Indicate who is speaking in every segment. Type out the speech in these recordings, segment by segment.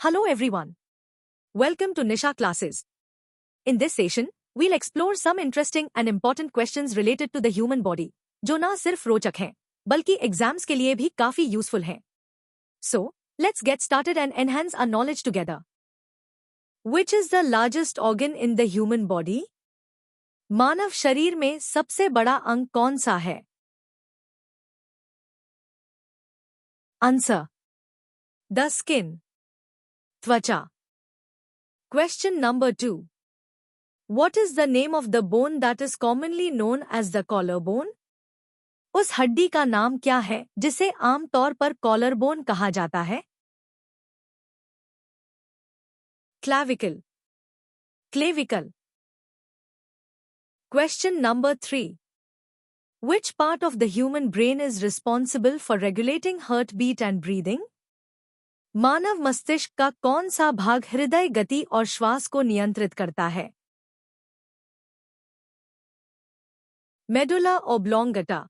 Speaker 1: Hello everyone. Welcome to Nisha classes. In this session, we'll explore some interesting and important questions related to the human body, जो ना सिर्फ रोचक हैं, बल्कि exams के लिए भी काफी यूजफुल हैं. So, let's get started and enhance our knowledge together. Which is the largest organ in the human body? मानव शरीर में सबसे बड़ा अंग कौन सा है? Answer: the skin. त्वचा. Question number 2. What is the name of the bone that is commonly known as the collarbone? उस हड्डी का नाम क्या है जिसे आम तौर पर कॉलरबोन कहा जाता है? Clavicle. Clavicle. Question number 3. Which part of the human brain is responsible for regulating heartbeat and breathing? मानव मस्तिष्क का कौन सा भाग हृदय गति और श्वास को नियंत्रित करता है? Medulla oblongata.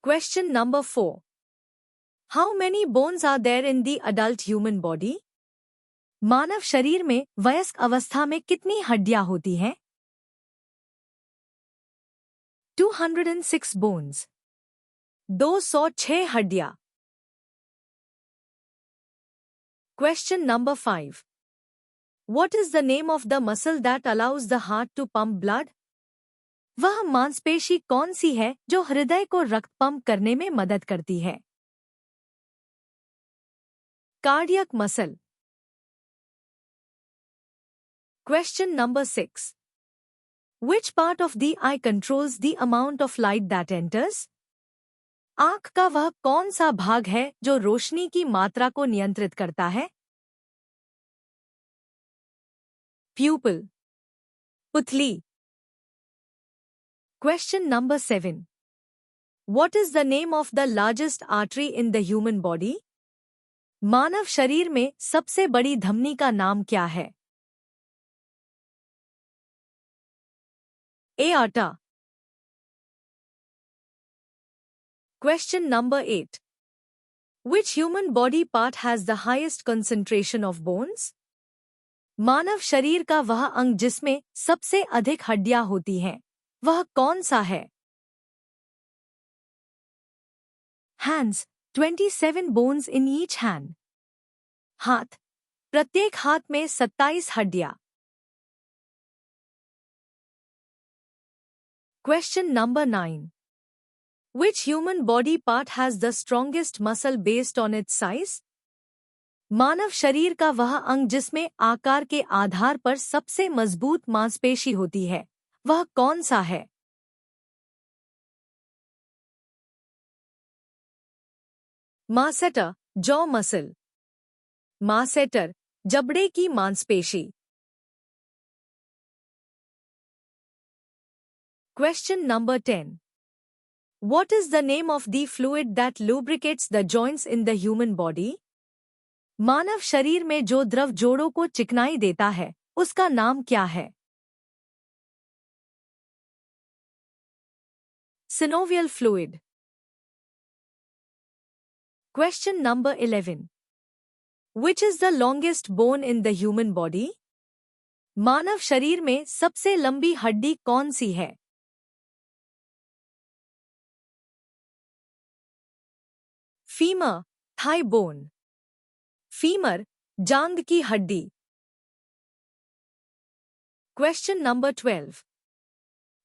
Speaker 1: Question number 4. How many bones are there in the adult human body? मानव शरीर में वयस्क अवस्था में कितनी हड्डियां होती हैं? 206 bones. 206 हड्डियां. Question number 5. What is the name of the muscle that allows the heart to pump blood? वह मांसपेशी कौन सी है जो हृदय को रक्त पंप करने में मदद करती है? Cardiac muscle. Question number 6. Which part of the eye controls the amount of light that enters? आँख का वह कौन सा भाग है जो रोशनी की मात्रा को नियंत्रित करता है? Pupil. पुतली. Question number 7. What is the name of the largest artery in the human body? मानव शरीर में सबसे बड़ी धमनी का नाम क्या है? Aorta. Question number 8. Which human body part has the highest concentration of bones? मानव शरीर का वह अंग जिसमें सबसे अधिक हड्डियां होती हैं, वह कौन सा है? Hands. 27 bones in each hand. हाथ. प्रत्येक हाथ में 27 हड्डियां. Question number 9. Which human body part has the strongest muscle based on its size? मानव शरीर का वह अंग जिसमें आकार के आधार पर सबसे मजबूत मांसपेशी होती है, वह कौन सा है? Masseter. jaw muscle. Masseter. जबड़े की मांसपेशी. Question number 10. What is the name of the fluid that lubricates the joints in the human body? मानव शरीर में जो द्रव जोड़ों को चिकनाई देता है, उसका नाम क्या है? Synovial fluid. Question number 11. Which is the longest bone in the human body? मानव शरीर में सबसे लंबी हड्डी कौन सी है? Femur. thigh bone. Femur. जांग की हड्डी. Question number 12.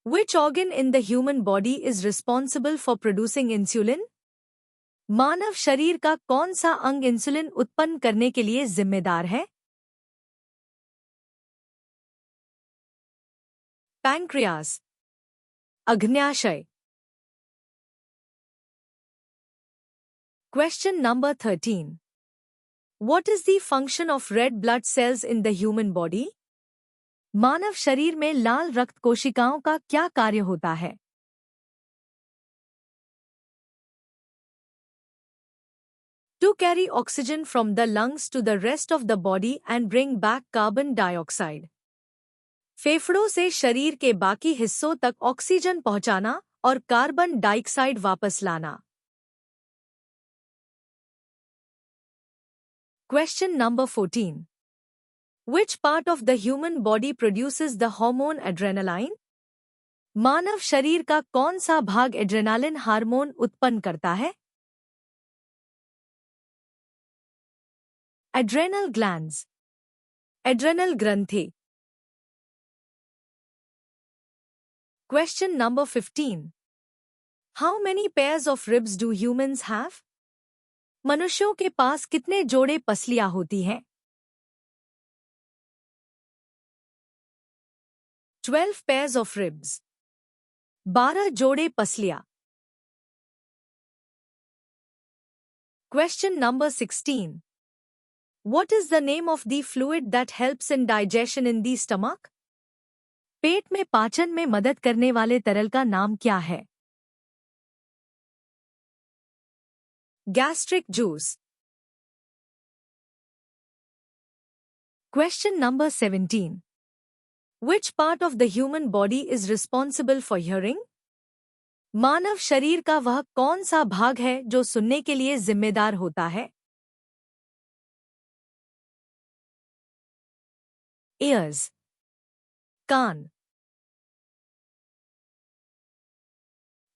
Speaker 1: Which organ in the human body is responsible for producing insulin? मानव शरीर का कौन सा अंग इंसुलिन उत्पन्न करने के लिए जिम्मेदार है? Pancreas. अग्न्याशय. Question number 13. What is the function of red blood cells in the human body? मानव शरीर में लाल रक्त कोशिकाओं का क्या कार्य होता है? To carry oxygen from the lungs to the rest of the body and bring back carbon dioxide. फेफड़ों से शरीर के बाकी हिस्सों तक ऑक्सीजन पहुंचाना और कार्बन डाइऑक्साइड वापस लाना. Question number 14. Which part of the human body produces the hormone adrenaline? मानव शरीर का कौन सा भाग एड्रेनालिन हार्मोन उत्पन्न करता है? Adrenal glands. Adrenal ग्रंथि. Question number 15. How many pairs of ribs do humans have? मनुष्यों के पास कितने जोड़े पसलियां होती हैं? 12 pairs of ribs. 12 जोड़े पसलियां. Question number 16. What is the name of the fluid that helps in digestion in the stomach? पेट में पाचन में मदद करने वाले तरल का नाम क्या है? Gastric juice. Question number 17. Which part of the human body is responsible for hearing? मानव शरीर का वह कौन सा भाग है जो सुनने के लिए जिम्मेदार होता है? Ears. Can't.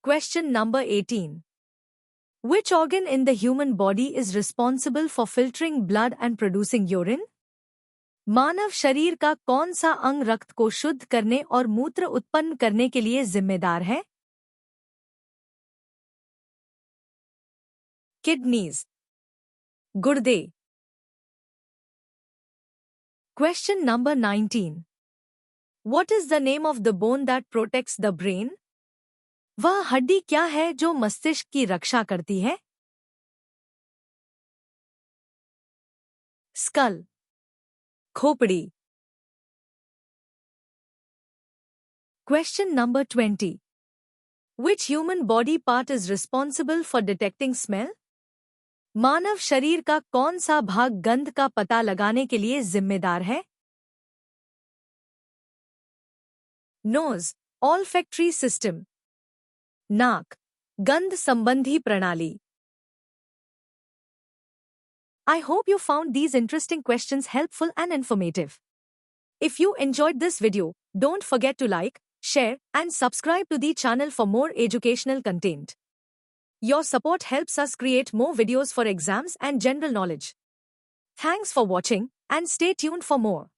Speaker 1: Question number 18. Which organ in the human body is responsible for filtering blood and producing urine? मानव शरीर का कौन सा अंग रक्त को शुद्ध करने और मूत्र उत्पन्न करने के लिए जिम्मेदार है? Kidneys. गुर्दे. Question number 19. What is the name of the bone that protects the brain? वह हड्डी क्या है जो मस्तिष्क की रक्षा करती है? Skull. खोपड़ी. Question number 20. Which human body part is responsible for detecting smell? मानव शरीर का कौन सा भाग गंध का पता लगाने के लिए जिम्मेदार है? Nose. Olfactory system. नाक. गंध संबंधी प्रणाली. I hope you found these interesting questions helpful and informative. If you enjoyed this video, don't forget to like, share, and subscribe to the channel for more educational content. Your support helps us create more videos for exams and general knowledge. Thanks for watching, and stay tuned for more.